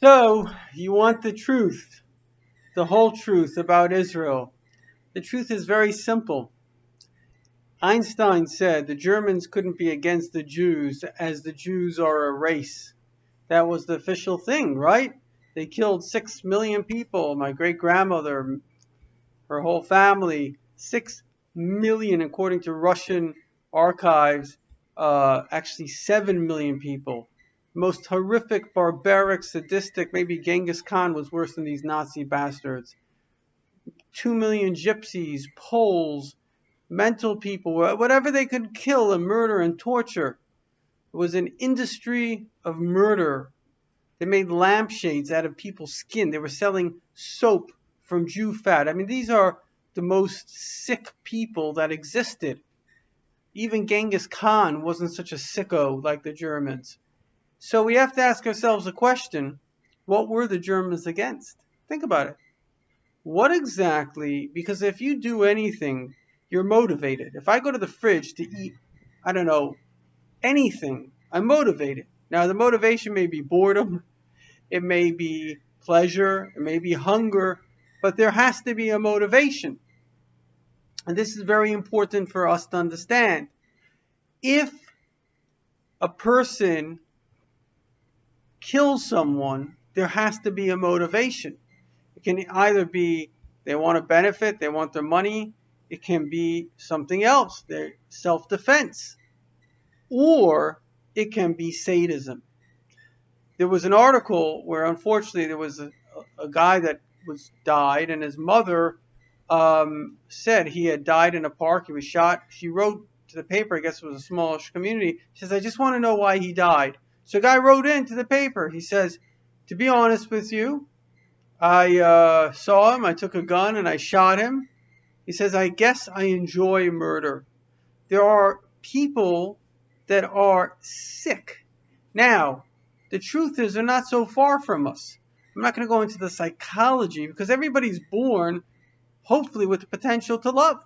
So, you want the truth, the whole truth about Israel. The truth is very simple. Einstein said the Germans couldn't be against the Jews as the Jews are a race. That was the official thing, right? They killed 6 million people. My great grandmother, her whole family, 6 million, according to Russian archives, actually 7 million people. Most horrific, barbaric, sadistic, maybe Genghis Khan was worse than these Nazi bastards. 2 million gypsies, Poles, mental people, whatever they could kill and murder and torture. It was an industry of murder. They made lampshades out of people's skin. They were selling soap from Jew fat. I mean, these are the most sick people that existed. Even Genghis Khan wasn't such a sicko like the Germans. So we have to ask ourselves a question. What were the Germans against? Think about it. What exactly, because if you do anything, you're motivated. If I go to the fridge to eat, I don't know, anything, I'm motivated. Now, the motivation may be boredom, it may be pleasure, it may be hunger, but there has to be a motivation. And this is very important for us to understand. If a person kills someone, there has to be a motivation. It can either be they want to benefit, they want their money. It can be something else, their self-defense. Or it can be sadism. There was an article where unfortunately there was a guy that died, and his mother said he had died in a park. He was shot. She wrote to the paper, I guess it was a smallish community. She says, I just want to know why he died. So a guy wrote into the paper. He says, to be honest with you, I saw him, I took a gun and I shot him. He says, I guess I enjoy murder. There are people that are sick. Now, the truth is they're not so far from us. I'm not going to go into the psychology because everybody's born, hopefully, with the potential to love.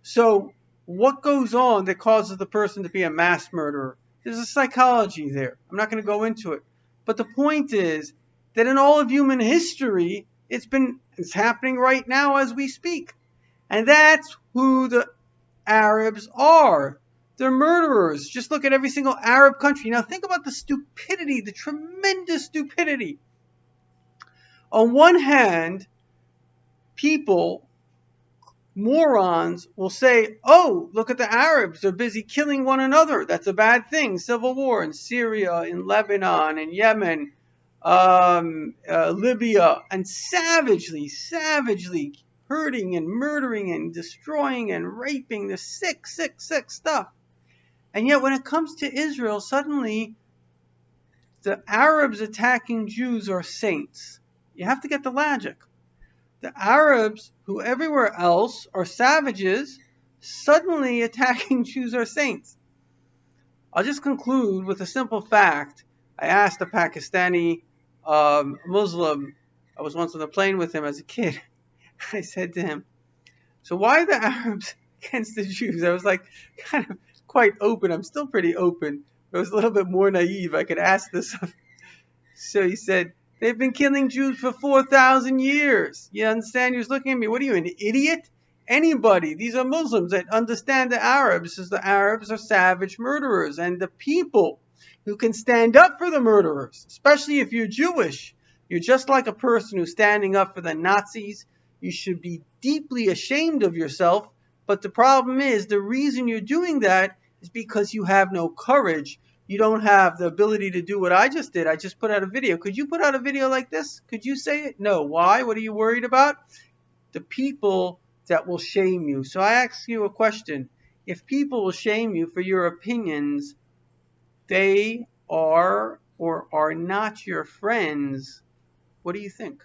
So, what goes on that causes the person to be a mass murderer? There's a psychology there. I'm not going to go into it. But the point is that in all of human history, it's happening right now as we speak. And that's who the Arabs are. They're murderers. Just look at every single Arab country. Now think about the stupidity, the tremendous stupidity. On one hand, people, morons, will say, oh, look at the Arabs. They're busy killing one another. That's a bad thing. Civil war in Syria, in Lebanon, in Yemen, Libya, and savagely hurting and murdering and destroying and raping the sick stuff. And yet when it comes to Israel, suddenly the Arabs attacking Jews are saints. You have to get the logic. The Arabs, who everywhere else are savages, suddenly attacking Jews are saints. I'll just conclude with a simple fact. I asked a Pakistani Muslim, I was once on a plane with him as a kid. I said to him, so why are the Arabs against the Jews? I was like kind of quite open. I'm still pretty open. I was a little bit more naive. I could ask this. So he said, they've been killing Jews for 4,000 years. You understand? He was looking at me. What are you, an idiot? Anybody. These are Muslims that understand the Arabs, as the Arabs are savage murderers. And the people who can stand up for the murderers, especially if you're Jewish, you're just like a person who's standing up for the Nazis. You should be deeply ashamed of yourself. But the problem is, the reason you're doing that is because you have no courage. You don't have the ability to do what I just did. I just put out a video. Could you put out a video like this? Could you say it? No. Why? What are you worried about? The people that will shame you. So I ask you a question. If people will shame you for your opinions, they are or are not your friends. What do you think?